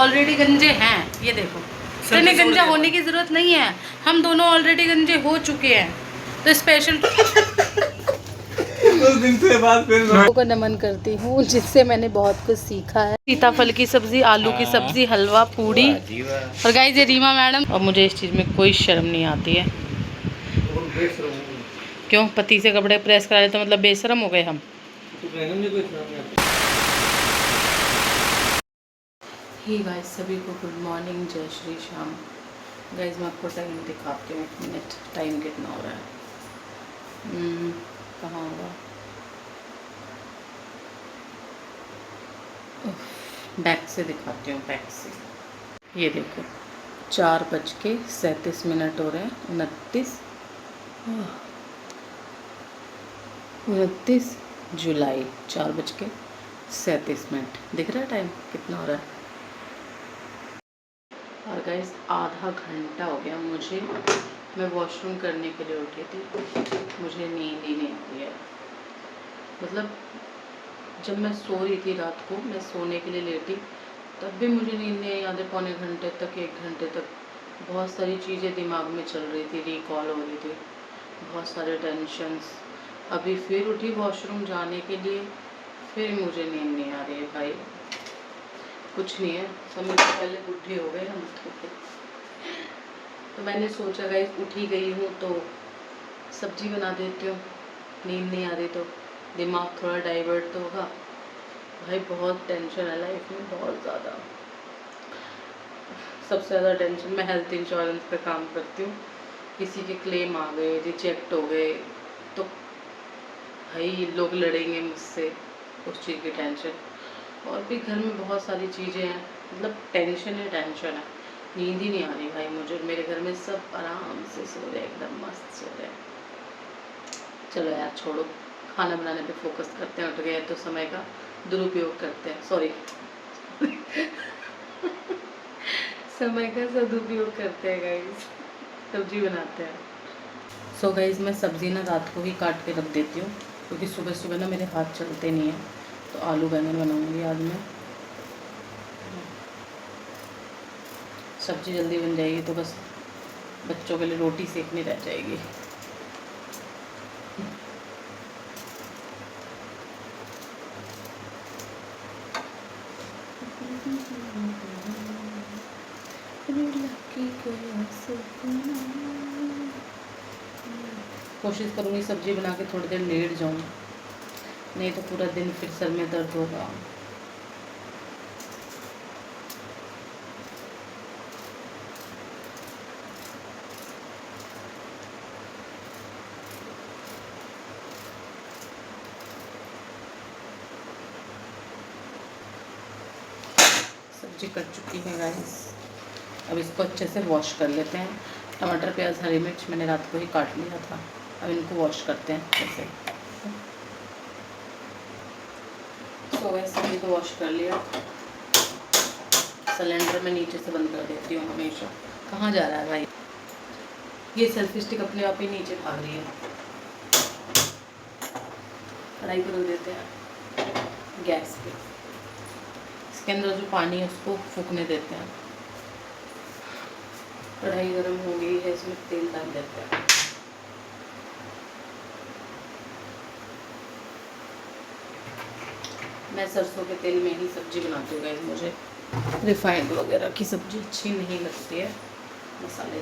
Already गंजे हैं, ये देखो। तो इन्हें गंजा होने की ज़रूरत नहीं है, हम दोनों ऑलरेडी गंजे हो चुके हैं। तो स्पेशल उस दिन से बाद फिर लोगों को नमन करती हूँ, जिससे मैंने बहुत कुछ सीखा है। सीताफल की सब्जी, आलू की सब्जी, हलवा, पूड़ी। और गाइस ये रीमा मैडम। और मुझे इस चीज़ में कोई शर्म नहीं आती है। क्यों? पति से कपड़े प्रेस करा तो मतलब बेशरम हो गए हम? ही गाइस, सभी को गुड मॉर्निंग, जय श्री श्याम। गाइस मैं आपको टाइम दिखाती हूँ, 1 मिनट। टाइम कितना हो रहा है? कहाँ होगा? बैक से दिखाती हूँ, बैक से। ये देखो 4:37 हो रहे हैं। 29 जुलाई, 4:37। दिख रहा है टाइम कितना हो रहा है? और गाइस आधा घंटा हो गया मुझे, मैं वॉशरूम करने के लिए उठी थी, मुझे नींद ही नहीं आई है। मतलब जब मैं सो रही थी रात को, मैं सोने के लिए लेटी, तब भी मुझे नींद नहीं आई। आधे पौने घंटे तक, 1 घंटे तक बहुत सारी चीज़ें दिमाग में चल रही थी, रिकॉल हो रही थी, बहुत सारे टेंशन्स। अभी फिर उठी वॉशरूम जाने के लिए, फिर मुझे नींद नहीं आ रही है भाई। कुछ नहीं है, समय से पहले बुढ़े हो गए हम तो मैंने सोचा गाइस उठी गई हूँ तो सब्जी बना देती हूँ, नींद नहीं आ रही तो दिमाग थोड़ा डाइवर्ट तो होगा। भाई बहुत टेंशन है लाइफ में, बहुत ज़्यादा। सबसे ज़्यादा टेंशन, मैं हेल्थ इंश्योरेंस पे काम करती हूँ, किसी के क्लेम आ गए, रिजेक्ट हो गए तो भाई लोग लड़ेंगे मुझसे, उस चीज़ की टेंशन। और भी घर में बहुत सारी चीज़ें हैं, मतलब टेंशन है, टेंशन है। नींद ही नहीं आ रही भाई मुझे। मेरे घर में सब आराम से सो रहे, एकदम मस्त सो रहे। चलो यार छोड़ो, खाना बनाने पे फोकस करते हैं। उठ गए तो समय का दुरुपयोग करते हैं, सॉरी समय का सदुपयोग करते हैं गाइस, सब्जी बनाते हैं। सो गाइस मैं सब्ज़ी ना रात को ही काट के रख देती हूँ, क्योंकि सुबह सुबह ना मेरे हाथ चलते नहीं हैं। तो आलू बैंगन बनाऊँगी आज मैं। सब्ज़ी जल्दी बन जाएगी तो बस बच्चों के लिए रोटी सेकनी रह जाएगी। कोशिश करूँगी सब्ज़ी बना के थोड़ी देर लेट जाऊँ, नहीं तो पूरा दिन फिर सर में दर्द होगा। सब्जी कट चुकी है गाइस, अब इसको अच्छे से वॉश कर लेते हैं। टमाटर, प्याज, हरी मिर्च मैंने रात को ही काट लिया था, अब इनको वॉश करते हैं अच्छे से। सो वैसे भी तो वॉश कर लिया। सिलेंडर में नीचे से बंद कर देती हूँ हमेशा। कहाँ जा रहा है भाई? ये सेल्फी स्टिक अपने आप ही नीचे भाग रही है। कढ़ाई को रख देते हैं गैस पे, इसके अंदर जो पानी है उसको फूकने देते हैं। कढ़ाई गर्म हो गई है, इसमें तेल डाल देते हैं। मैं सरसों के तेल में ही सब्जी बनाती हूँ गाइस, मुझे रिफाइंड वगैरह की सब्जी अच्छी नहीं लगती है। मसाले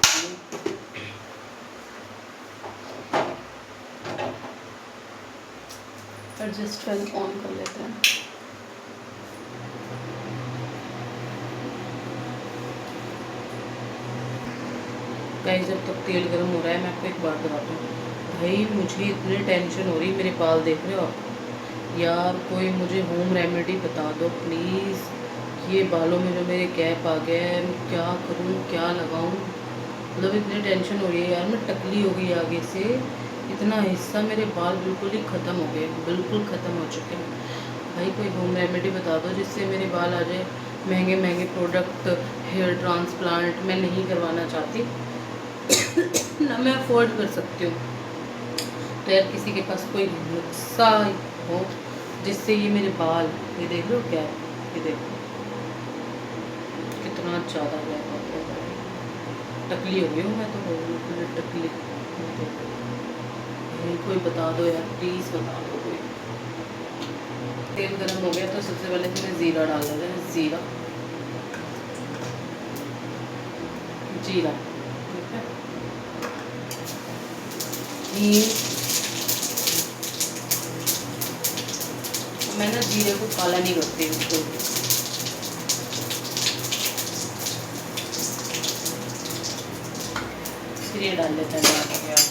एडजस्ट फैन ऑन कर लेते हैं। गाइस जब तक तेल गर्म हो रहा है, मैं आपको एक बात बताती हूँ भाई, मुझे इतनी टेंशन हो रही। मेरे बाल देख रहे हो आप यार? कोई मुझे होम रेमेडी बता दो प्लीज़। ये बालों में जो मेरे गैप आ गया है, मैं क्या करूँ, क्या लगाऊँ? मतलब इतनी टेंशन हो रही है यार, मैं टकली हो गई आगे से। इतना हिस्सा मेरे बाल बिल्कुल ही ख़त्म हो गए, बिल्कुल ख़त्म हो चुके हैं। भाई कोई होम रेमेडी बता दो जिससे मेरे बाल आ जाए। महंगे महंगे प्रोडक्ट, हेयर ट्रांसप्लांट मैं नहीं करवाना चाहती ना मैं अफोर्ड कर सकती हूँ। तो यार किसी के पास कोई नुस्खा हो जिससे ये मेरे बाल, ये देख लो क्या है, ये देखो बहुत ज़्यादा गया, टकली हो गई हूँ मैं तो, बिल्कुल टकली। कोई बता दो यार, प्लीज़ बता दो कोई। तेल गर्म हो गया तो सबसे पहले इसमें ज़ीरा डाल देते हैं, ज़ीरा जीरा, ठीक है। मैं ना जीरे को काला नहीं करती बिल्कुल। फिर ये डाल देते हैं प्याज।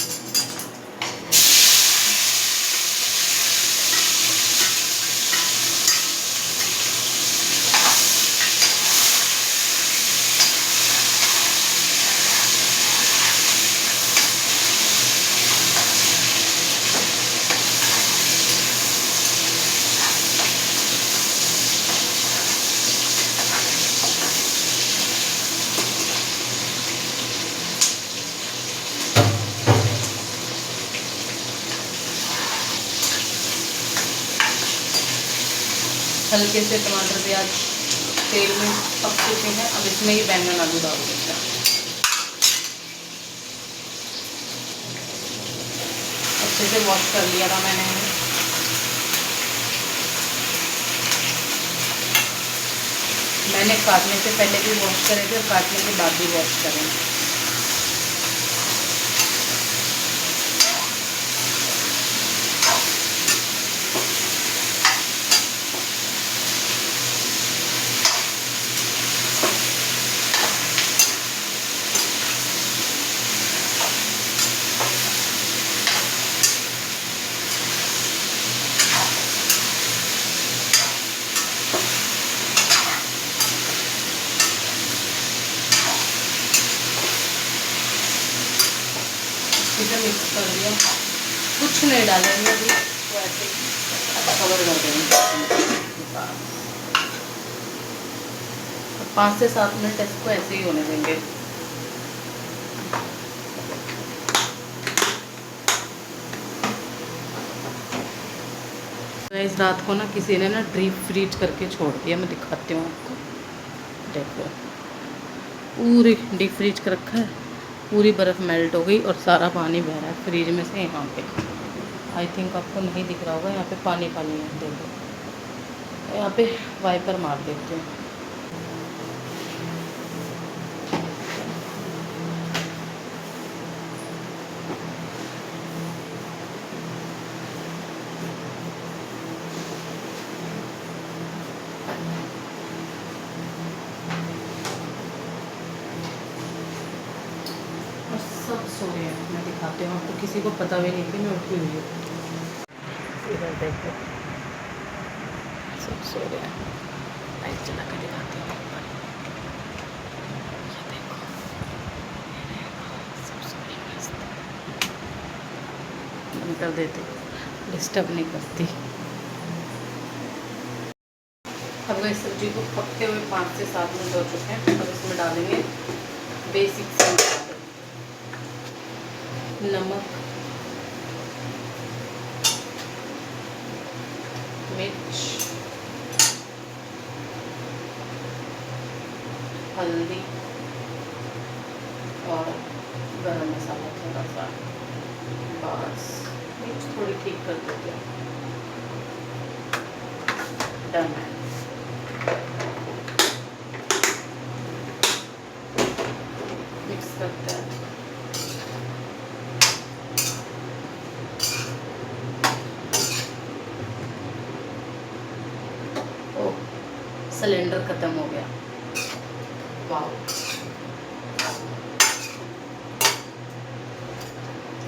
हल्के से टमाटर प्याज तेल में पक चुके हैं। अब इसमें ही बैंगन आलू डाल देते हैं। अच्छे से वॉश कर लिया था मैंने। काटने से पहले भी वॉश करे थे और काटने के बाद भी वॉश करें। इसे मिक्स कर दिया, कुछ नहीं डालेंगे अभी, तो ऐसे कवर कर देंगे। 5 से 7 मिनट इसको ऐसे ही होने देंगे। इस रात को ना किसी ने ना डीप फ्रीज करके छोड़ दिया, मैं दिखाती हूँ आपको। देखो पूरी डीप फ्रीज कर रखा है, पूरी बर्फ़ मेल्ट हो गई और सारा पानी बह रहा है फ्रीज में से यहाँ पे। आई थिंक आपको नहीं दिख रहा होगा, यहाँ पे पानी पानी है। देखो यहाँ पे वाइपर मार देते हैं। सब सो रहे हैं, मैं दिखाती हूँ आपको। किसी को पता भी नहीं कि मैं उठी हुई हूँ। इधर देखो सब सो रहे हैं। लाइट चला कर दिखाती हूँ। ये देखो सब सो रहे हैं, मस्त। बंद कर देती, डिस्टर्ब नहीं करती। अब इस सब्जी को पकते हुए 5 से 7 मिनट हो चुके हैं। अब इसमें डालेंगे बेसिक से नमक, मिर्च, हल्दी और गरम मसाला थोड़ा सा। बस मिर्च थोड़ी ठीक कर देते हैं। डन है। मिक्स करते हैं। सिलेंडर ख़त्म हो गया। वाह,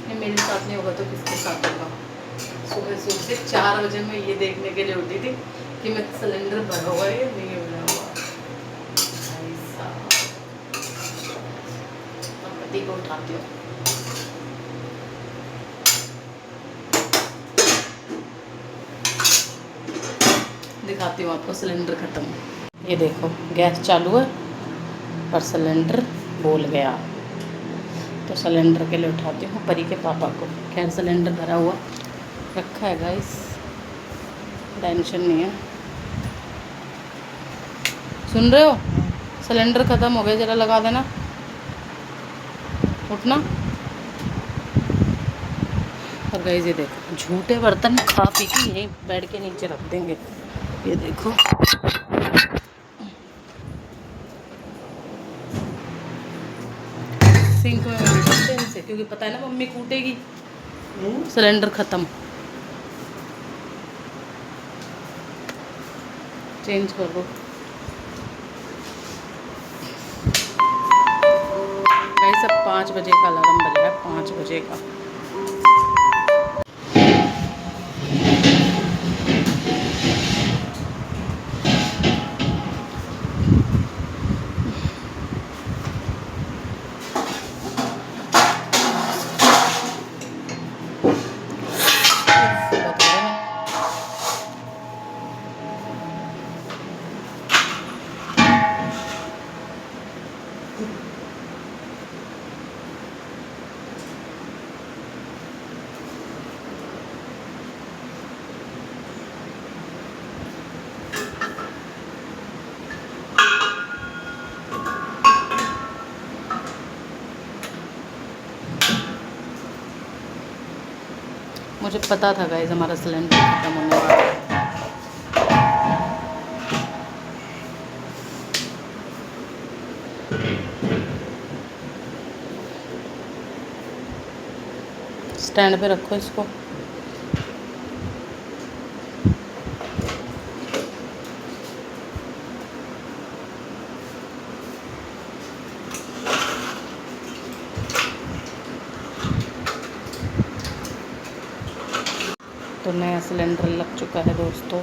ये मेरे साथ नहीं होगा तो किसके साथ होगा। सुबह सुबह 4 बजे मैं ये देखने के लिए उठी थी कि मैं सिलेंडर भरा हुआ है या नहीं भरा हुआ। भाई साहब, अब पति को उठाती हूँ। दिखाती हूँ आपको सिलेंडर ख़त्म। ये देखो गैस चालू है और सिलेंडर बोल गया, तो सिलेंडर के लिए उठाती हूँ परी के पापा को। खैर सिलेंडर भरा हुआ रखा है गाइस, टेंशन नहीं है। सुन रहे हो? सिलेंडर ख़त्म हो गया, ज़रा लगा देना। उठना। और गाइस ये देखो, झूठे बर्तन खा पी के यहीं बेड के नीचे रख देंगे। ये देखो, सिंक में रखते हैं इनसे, क्योंकि पता है ना मम्मी कूटेगी। सिलेंडर ख़त्म, चेंज कर दो। गाइस अब 5 बजे का अलार्म बज रहा है, 5 बजे का। मुझे पता था गाइस हमारा सिलेंडर खत्म होने वाला है। स्टैंड पे रखो इसको। तो नया सिलेंडर लग चुका है दोस्तों।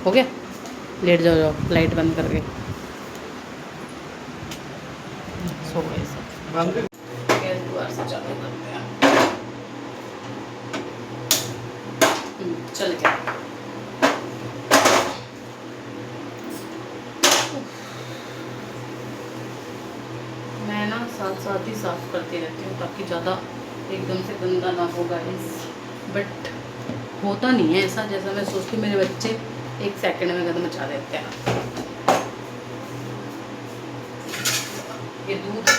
हो गया, लेट जाओ जाओ, लाइट बंद करके सो गए सब। गैस दोबारा से चालू करते हैं। चल गया। मैं ना साथ साथ ही साफ करती रहती हूँ ताकि ज़्यादा एकदम से गंदा ना हो गाइस, बट होता नहीं है ऐसा जैसा मैं सोचती हूँ। मेरे बच्चे 1 सेकंड में गंद मचा देते हैं। ये दूध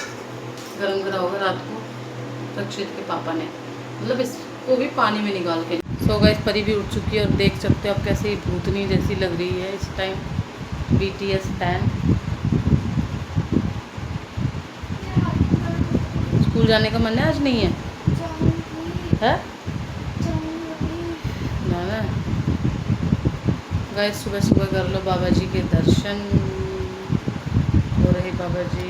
गर्म करा होगा रात को रक्षित के पापा ने, मतलब इसको भी पानी में निकाल के। सो गाइस परी भी उठ चुकी है और देख सकते हो आप कैसे भूतनी जैसी लग रही है इस टाइम। BTS fan. स्कूल जाने का मन है आज? नहीं है है ना। गाइस सुबह सुबह कर लो बाबा जी के दर्शन। हो रहे बाबा जी।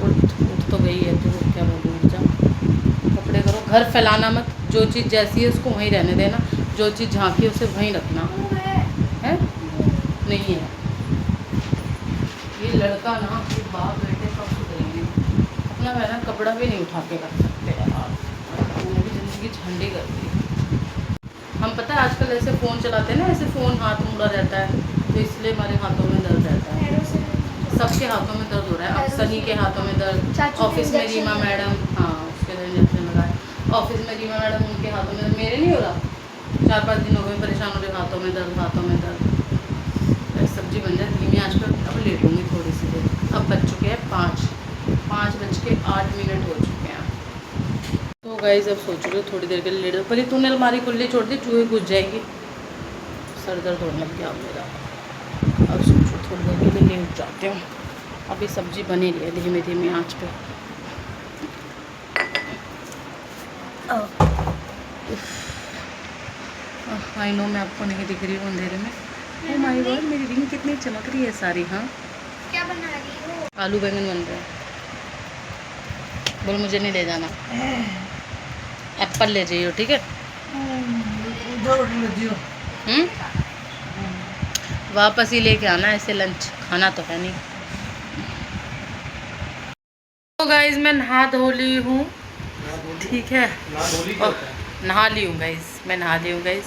उठ तो गई है तो क्या बोलूँ, उठ जा, कपड़े करो, घर फैलाना मत। जो चीज़ जैसी है उसको वहीं रहने देना, जो चीज़ झांकी है उसे वहीं रखना है। नहीं है ये लड़का ना, ये बाप बेटे कब सुधरेंगे। अपना मैं ना कपड़ा भी नहीं उठा के रख सकते यार, मैंने भी ज़िंदगी झंडी कर दी। हम पता है आजकल ऐसे फ़ोन चलाते हैं ना, ऐसे फ़ोन हाथ मुड़ा रहता है तो इसलिए हमारे हाथों में दर्द रहता है। सबके हाथों में दर्द हो रहा है। अब सनी के हाथों में दर्द, ऑफिस में रीमा मैडम, हाँ उसके लिए इंजेक्शन लगा है। ऑफिस में रीमा मैडम उनके हाथों में, मेरे नहीं हो रहा। 4-5 दिन हो गए परेशान हो रहे, हाथों में दर्द, हाथों में दर्द। सब्जी बन जाए धीमी आंच पर, अब लेटूंगी थोड़ी सी देर। अब बज चुके हैं 5:08 हो चुके हैं। तो गाइस अब सोच रही हूँ थोड़ी देर के लिए लेट जाओ। पर तूने अलमारी खुली छोड़ दी, चूहे घुस जाएगी। सर दर्द होने लग गया मेरा। अब सोचो थोड़ी देर के लिए लेट जाते हूँ। अभी सब्जी बनी रही है धीमी धीमी आंच पे। आई नो मैं आपको नहीं दिख रही हूँ अंधेरे में। ओह माय गॉड, मेरी रिंग कितनी चमक रही है सारी। हाँ क्या बना रही हो? आलू बैंगन बन रहे हैं। बोल मुझे नहीं ले जाना, एप्पल ले जाइयो ठीक है। वापस ही लेके आना, ऐसे लंच खाना तो है नहीं। तो गाइज मैं नहा धो ली हूँ, ठीक है, नहा ली हूँ गाइज, मैं नहा ली हूँ गाइज।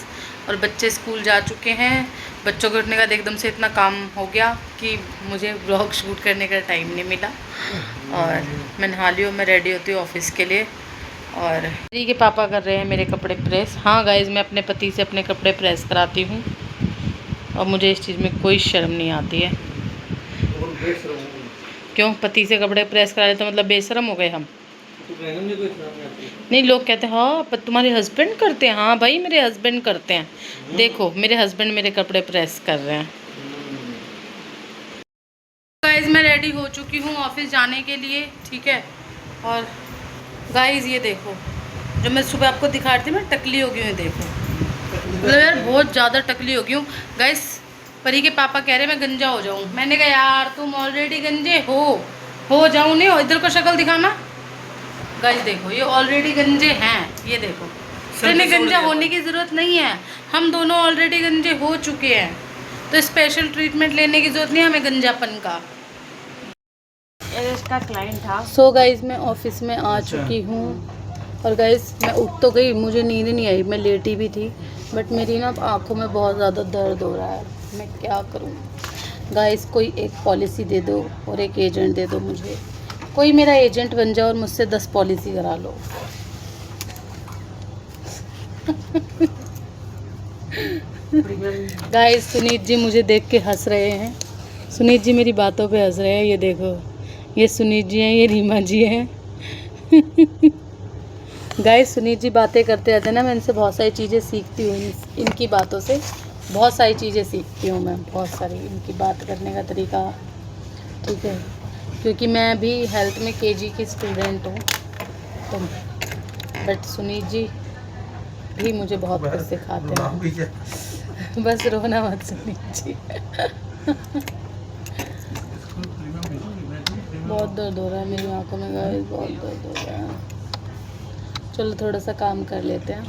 और बच्चे स्कूल जा चुके हैं। बच्चों के उठने का एकदम से इतना काम हो गया कि मुझे व्लॉग शूट करने का टाइम नहीं मिला। और मैं नहा ली हूँ, मैं रेडी होती हूँ ऑफिस के लिए। और पति के पापा कर रहे हैं मेरे कपड़े प्रेस। हाँ गाइज, मैं अपने पति से अपने कपड़े प्रेस कराती हूँ और मुझे इस चीज़ में कोई शर्म नहीं आती है। क्यों, पति से कपड़े प्रेस करा रहे तो मतलब बेशरम हो गए हम? नहीं, लोग कहते हैं हाँ पर तुम्हारे हस्बैंड करते हैं। हाँ भाई, मेरे हस्बैंड करते हैं। देखो मेरे हस्बैंड मेरे कपड़े प्रेस कर रहे हैं। गाइज मैं रेडी हो चुकी हूँ ऑफिस जाने के लिए, ठीक है। और गाइज ये देखो, जो मैं सुबह आपको दिखा रही थी मैं टकली हो गई हूँ, देखो मतलब यार बहुत ज़्यादा टकली हो गई हूँ। गाइज परी के पापा कह रहे मैं गंजा हो जाऊँ। मैंने कहा यार तुम ऑलरेडी गंजे हो जाऊँ नहीं हो, इधर को शक्ल दिखाना। गाइज देखो ये ऑलरेडी गंजे हैं, ये देखो। तो इन्हें गंजा होने की ज़रूरत नहीं है, हम दोनों ऑलरेडी गंजे हो चुके हैं, तो स्पेशल ट्रीटमेंट लेने की ज़रूरत नहीं है हमें गंजापन का। इसका क्लाइंट था। सो गाइज मैं ऑफिस में आ चुकी हूँ और गाइज मैं उठ तो गई, मुझे नींद नहीं आई, मैं लेटी भी थी, बट मेरी ना आँखों में बहुत ज़्यादा दर्द हो रहा है। मैं क्या करूँ गाइज, कोई एक पॉलिसी दे दो और एक एजेंट दे दो मुझे। कोई मेरा एजेंट बन जाओ और मुझसे 10 पॉलिसी करा लो। गाइज सुनीत जी मुझे देख के हंस रहे हैं। सुनीत जी मेरी बातों पे हंस रहे हैं। ये देखो, ये सुनीत जी हैं, ये रीमा जी हैं। गाइस सुनीत जी बातें करते रहते हैं ना, मैं इनसे बहुत सारी चीज़ें सीखती हूँ। इनकी बातों से बहुत सारी चीज़ें सीखती हूँ मैं, बहुत सारी इनकी बात करने का तरीका, ठीक है। क्योंकि मैं भी हेल्थ में केजी की स्टूडेंट हूँ, तो बट सुनीत जी भी मुझे बहुत कुछ सिखाते हैं। बस रोना मत सुनीत जी। बहुत दर्द हो रहा है मेरी आंखों में गाइस, बहुत दर्द हो रहा है। चलो थोड़ा सा काम कर लेते हैं।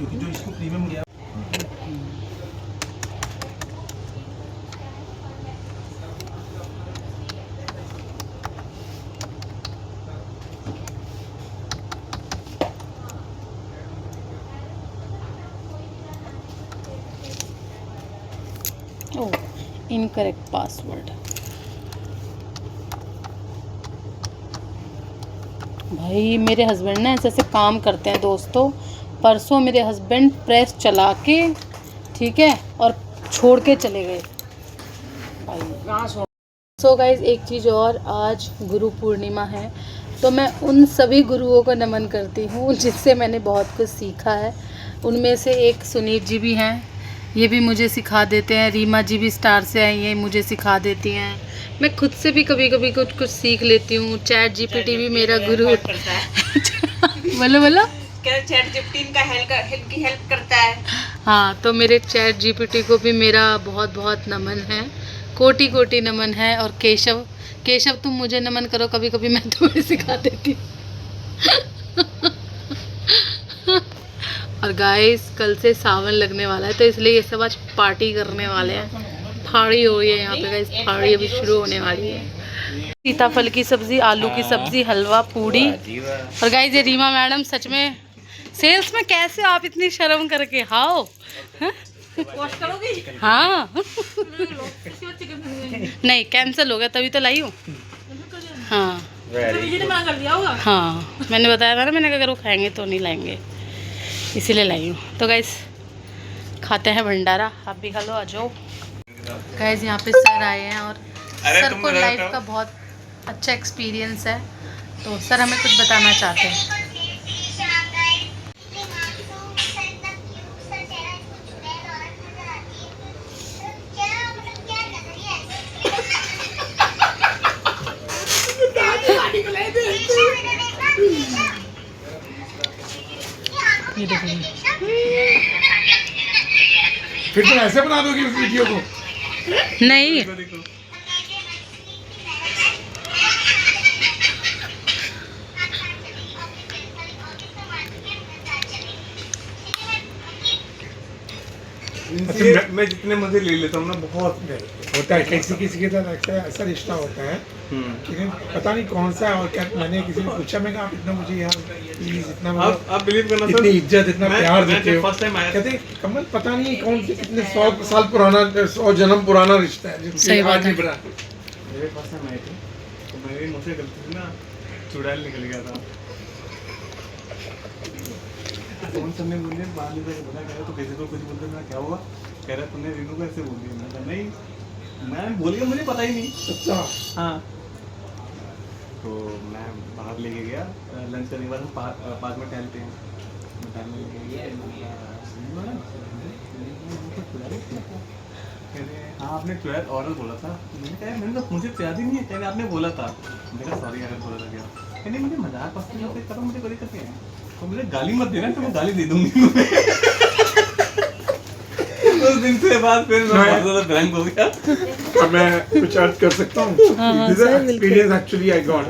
ओह, इनकरेक्ट पासवर्ड। भाई मेरे हस्बैंड ना ऐसे ऐसे काम करते हैं दोस्तों। परसों मेरे हस्बैंड प्रेस चला के, ठीक है, और छोड़ के चले गए भाई। सो गाइज एक चीज़ और, आज गुरु पूर्णिमा है, तो मैं उन सभी गुरुओं को नमन करती हूँ जिससे मैंने बहुत कुछ सीखा है। उनमें से एक सुनीत जी भी हैं, ये भी मुझे सिखा देते हैं। रीमा जी भी स्टार से आई हैं, मुझे सिखा देती हैं। मैं खुद से भी कभी कभी कुछ सीख लेती हूँ। चैट जीपीटी भी मेरा गुरु बोलो बोलो, चैट जीपीटी का हेल्प करता है। हाँ, तो मेरे चैट जीपीटी को भी मेरा बहुत बहुत नमन है, कोटि कोटि नमन है। और केशव तुम मुझे नमन करो, कभी कभी मैं तुम्हें सिखा देती हूँ। और गाइस कल से सावन लगने वाला है, तो इसलिए ये सब आज पार्टी करने वाले हैं। फाड़ी हो रही है यहाँ पे गाइस, फाड़ी अभी शुरू होने वाली है। सीताफल की सब्जी, आलू की सब्जी, हलवा, पूड़ी। और गाइस ये रीमा मैडम सच में सेल्स में कैसे आप इतनी शर्म करके हाओ? हाँ। नहीं कैंसिल हो गया तभी तो लाई हूँ। हाँ हाँ, मैंने बताया था ना, मैंने अगर वो खाएंगे तो नहीं लाएंगे, इसीलिए लाई हूँ। तो गाइस खाते हैं भंडारा, आप भी खा लो, आ जाओ। गाइस यहाँ पे सर आए हैं और सर को लाइफ का बहुत अच्छा एक्सपीरियंस है, तो सर हमें कुछ बताना चाहते हैं। ये देखिए, फिर तुम ऐसे बना दोगी उस वीडियो को? नहीं अच्छा, मैं जितने मजे ले लेता हूँ ना, बहुत होता है किसी किसी के साथ ऐसा रिश्ता होता है कि पता नहीं कौन सा है। और क्या मैंने किसी ने पूछा, मैं कहा आप इतना मुझे यार प्लीज इतना आप बिलीव करना इतनी इज्जत इतना प्यार देते हो। फर्स्ट टाइम आया, कहते कमल पता नहीं कौन से कितने 100 साल पुराना, 100 जन्म पुराना रिश्ता है, सही बात है। मेरे फर्स्ट टाइम आए थे तो मेरी मुझसे गलती से ना चुड़ैल निकल गया था। फोन करने बोले बाहर लेकर बोला कह रहा तो किसी को कुछ बोलते मैं क्या हुआ, कह रहा तुमने रीनू को ऐसे बोल दिया। मैं कहा नहीं मैं बोल गया, मुझे पता ही नहीं। अच्छा हाँ तो मैं बाहर लेके गया लंच करने के बाद हम पार्क में टहलते हैं, टहलने लेके गया। कह रहे हाँ आपने 12 ऑरल बोला था। मैंने कहा मैंने तो मुझे याद ही नहीं है, कहने आपने बोला था। मैंने कहा सॉरी यार बोला था क्या, कहने मुझे मजाक पसंद है करो, मुझे कोई दिक्कत नहीं है, तो मुझे गाली मत देना, तो मैं गाली दे दूंगी। उस दिन से बाद फिर मैं बहुत ज़्यादा ब्लैंक हो गया। अब मैं कुछ अर्ज कर सकता हूँ? This is experience actually I got.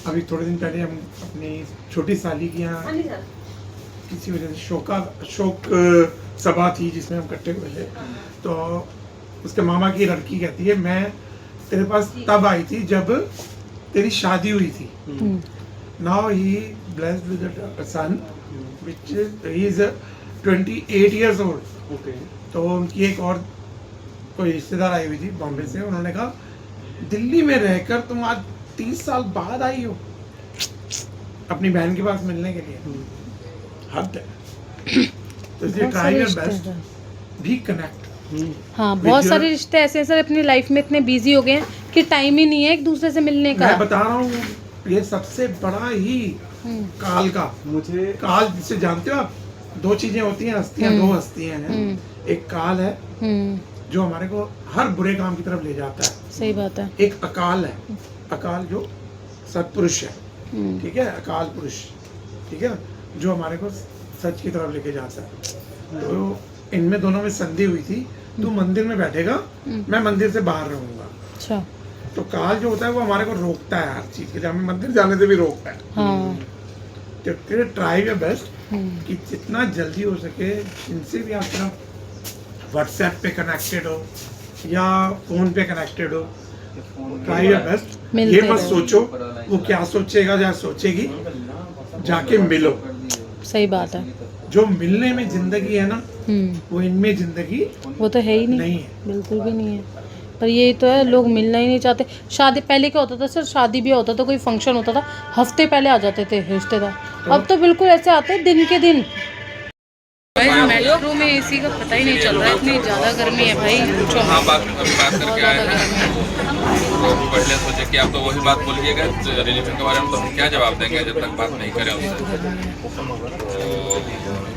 अभी थोड़े दिन पहले हम अपनी छोटी साली के यहाँ किसी वजह से शोक सभा थी जिसमें हम इकट्ठे हुए थे, तो उसके मामा की लड़की कहती है मैं तेरे पास तब आई थी जब तेरी शादी हुई थी। Now he blessed with a son which he is 28 years old। Okay तो उनकी एक और कोई रिश्तेदार आई हुई थी बॉम्बे से, उन्होंने कहा दिल्ली में रहकर तुम आज 30 साल बाद आई हो अपनी बहन के पास मिलने के लिए। हद है। तो इसलिए try your best, be connect. हाँ, बहुत सारे रिश्ते ऐसे हैं सर अपनी लाइफ में इतने बिजी हो गए हैं कि टाइम ही नहीं है एक दूसरे से मिलने का। मैं बता रहा हूँ ये सबसे बड़ा ही काल का, मुझे काल जिसे जानते हो आप, दो चीजें होती हैं हस्तियां, दो हस्तियां हैं। एक काल है जो हमारे को हर बुरे काम की तरफ ले जाता है, सही बात है। एक अकाल है, अकाल जो सत्पुरुष है, ठीक है, अकाल पुरुष, ठीक है ना, जो हमारे को सच की तरफ लेके जाता है। तो इनमें दोनों में संधि हुई थी, तू मंदिर में बैठेगा मैं मंदिर से बाहर रहूंगा। अच्छा। तो काल जो होता है वो हमारे को रोकता है हर चीज के लिए, हमें मंदिर जाने से भी रोकता है। हाँ। तो तेरे ट्राई योर बेस्ट कि जितना जल्दी हो सके जिनसे भी आप सिर्फ व्हाट्सएप पे कनेक्टेड हो या फोन पे कनेक्टेड हो, ट्राई योर बेस्ट। ये मत सोचो वो क्या सोचेगा या सोचेगी, जाके मिलो। सही बात है। जो मिलने में जिंदगी है ना वो इनमें जिंदगी वो तो है ही नहीं नहीं है। बिल्कुल भी नहीं है। पर यही तो है, लोग मिलना ही नहीं चाहते। शादी पहले क्या होता था सर, शादी भी होता था, कोई फंक्शन होता था, हफ्ते पहले आ जाते थे रिश्तेदार। अब तो बिल्कुल ऐसे आते हैं दिन के दिन। मेट्रो में एसी का पता ही नहीं चल रहा है, इतनी ज़्यादा गर्मी है भाई, पूछो हाँ मत। बात करके आए हैं तो पहले सोचे कि आप तो वही बात बोलिएगा रिलीजन के बारे में, तो हम क्या जवाब देंगे जब तक बात नहीं करें उससे। तो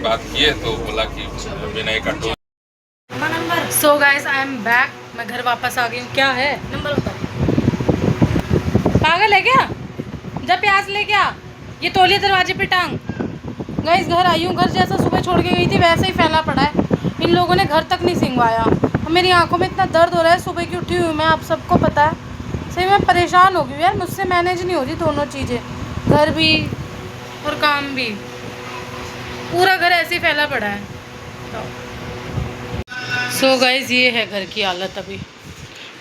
बात किए तो बोला कि बिना एक control. So guys I am back, मैं घर वापस आ गई हूँ। क्या है नंबर बताओ, पागल है क्या? जब प्याज ले क्या, ये तौलिया दरवाजे पे टांग। गाइस घर आई हूँ, घर जैसा सुबह छोड़ के गई थी वैसे ही फैला पड़ा है। इन लोगों ने घर तक नहीं सिंगवाया। मेरी आंखों में इतना दर्द हो रहा है, सुबह की उठी हुई मैं, आप सबको पता है। सही मैं परेशान हो गई हूँ यार, मुझसे मैनेज नहीं हो रही दोनों चीज़ें, घर भी और काम भी। पूरा घर ऐसे ही फैला पड़ा है। सो गाइस ये है घर की हालत अभी,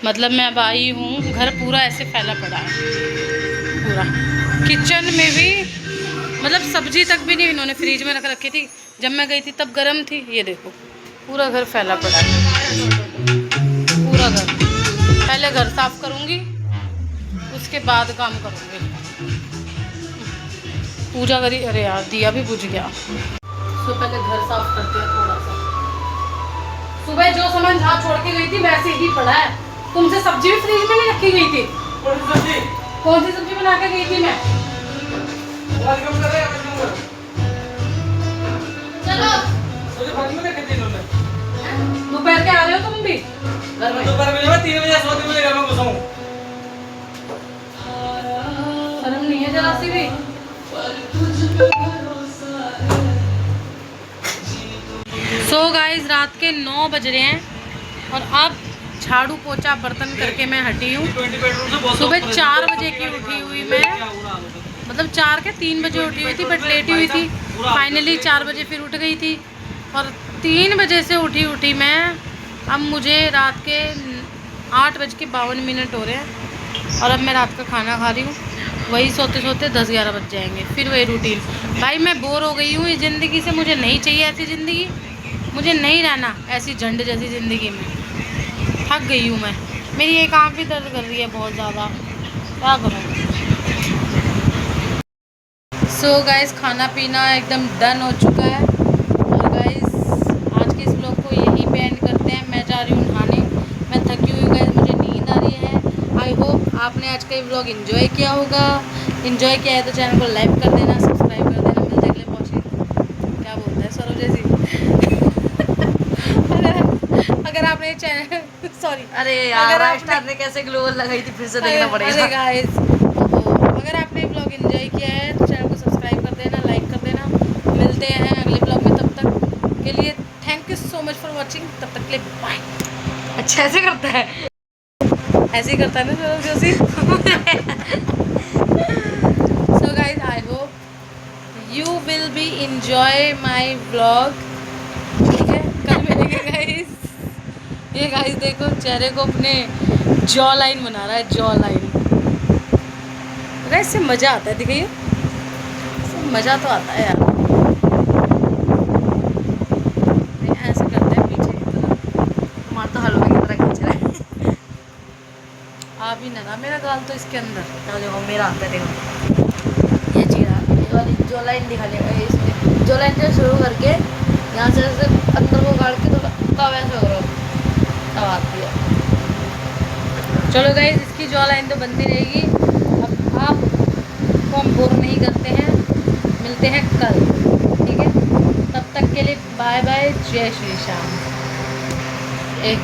मतलब मैं अब आई हूँ, घर पूरा ऐसे फैला पड़ा है पूरा। किचन में भी मतलब सब्जी तक भी नहीं इन्होंने फ्रिज में रख रखी थी, जब मैं गई थी तब गर्म थी। ये देखो पूरा घर फैला पड़ा है, पूरा घर। पहले घर साफ करूँगी उसके बाद काम करूँगी। पूजा करी, अरे यार दिया भी बुझ गया। सो पहले घर साफ करते हैं थोड़ा सा। सुबह जो सामान जहाँ छोड़ के गई थी वैसे ही पड़ा है। तुमसे सब्जी भी फ्रिज में नहीं रखी गई थी? कौन सी सब्जी बना के गई थी मैं? चलो दोपहर के आ रहे हो तुम भी घर में? दोपहर में 3 बजे सोते मुझे घर में घुसाऊं। शर्म नहीं है जरा सी भी? सो गाइस रात के 9 बज रहे हैं और अब झाड़ू पोछा बर्तन करके मैं हटी हूँ। सुबह 4 बजे की उठी हुई मैं, मतलब 4 के 3 बजे उठी हुई थी, बट लेटी हुई थी। फाइनली 4 बजे फिर उठ गई थी और 3 बजे से उठी मैं। अब मुझे रात के 8:52 हो रहे हैं और अब मैं रात का खाना खा रही हूँ। वही सोते सोते 10-11 बज जाएंगे, फिर वही रूटीन। भाई मैं बोर हो गई हूँ इस ज़िंदगी से, मुझे नहीं चाहिए ऐसी ज़िंदगी, मुझे नहीं रहना ऐसी झंड जैसी ज़िंदगी में। थक गई हूँ मैं, मेरी एक आँख भी दर्द कर रही है बहुत ज़्यादा, क्या करूँ। सो गाइस खाना पीना एकदम डन हो चुका है। और गाइस आज के इस व्लॉग को यहीं पे एंड करते हैं। मैं जा रही हूँ नहाने, मैं थकी हुई हूँ गाइस, मुझे नींद आ रही है। आई होप आपने आज का ये व्लॉग एंजॉय किया होगा। एंजॉय किया है तो चैनल को लाइक कर देना, सब्सक्राइब कर देना। मिलते हैं अगले पहुँचे क्या बोलता है सौरभ जैसी अगर आपने चैनल सॉरी अरे यार अगर स्टार ने कैसे ग्लोबल लगाई थी फिर से देखना अरे पड़ेगा। गाइस अगर आपने व्लॉग एंजॉय किया है तो चैनल को सब्सक्राइब कर देना, लाइक कर देना। मिलते हैं अगले व्लॉग में, तब तक के लिए thank you so much for watching. तब तक के लिए बाय। अच्छा ऐसे करता है। ऐसे ही करता है ना Saurabh Joshi. So guys I hope you will be enjoy my vlog. ठीक है कल मिलेंगे गाइस। ये गाइस देखो चेहरे को अपने जॉ लाइन बना रहा है, जॉ लाइन। गाइस इससे मज़ा आता है, दिखाइए इससे मज़ा तो आता है यार। नहीं, ऐसे करते हैं पीछे की तरफ। तुम्हारा तो हलवे की तरह खींच रहा है। आप ही ना मेरा गाल तो इसके अंदर। चलो देखो मेरा आता है, देखो ये चीरा ये वाली जो लाइन दिखा देगा इसमें, जो लाइन से शुरू करके यहाँ से ऐसे अंदर को काट के तो तब ऐसे करो तब आती है। चलो गाइस इसकी जॉ लाइन तो बनती रहेगी। अब आप को हम बोर नहीं करते हैं, मिलते हैं कल। ठीक है तब तक के लिए बाय बाय, जय श्री श्याम। एक